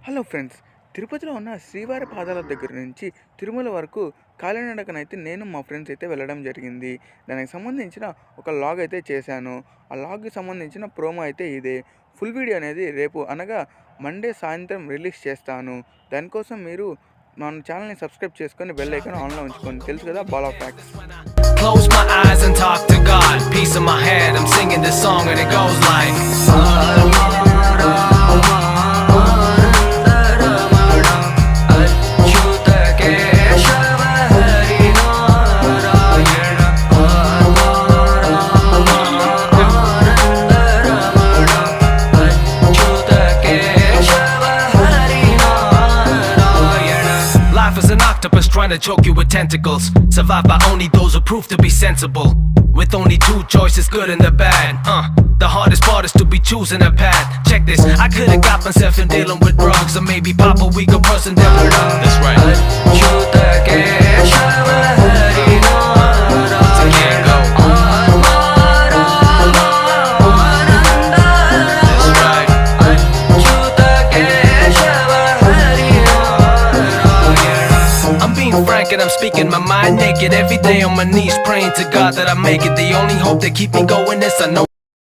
Hello friends, తిరుపతిలో ఉన్న శ్రీవారి పాదాల దగ్గర నుంచి తిరుమల వరకు కాలినడకనైతే నేను మా ఫ్రెండ్స్ అయితే వెళ్ళడం జరిగింది. దానికి సంబంధించిన ఒక లాగ్ అయితే చేశాను. ఆ లాగ్కి సంబంధించిన ప్రోమో అయితే ఇదే. ఫుల్ వీడియో అనేది రేపు అనగా మండే సాయంత్రం రిలీజ్ చేస్తాను. దానికోసం మీరు మన ఛానల్ని సబ్స్క్రైబ్ చేసుకొని బెల్ ఐకాన్ ఆన్లో ఉంచుకోండి. తెలుసు కదా, ball of facts. Close my eyes and talk to God. Peace in my head, I'm singing this song and it goes like is an octopus trying to choke you with tentacles. Survived by only those who prove to be sensible. With only two choices, good and the bad. The hardest part is to be choosing a path. Check this, I could've got myself in dealing with drugs, or maybe pop a weaker person than that's right. Frank and I'm speaking my mind naked every day on my knees praying to God that I make it. The only hope that keep me going is I know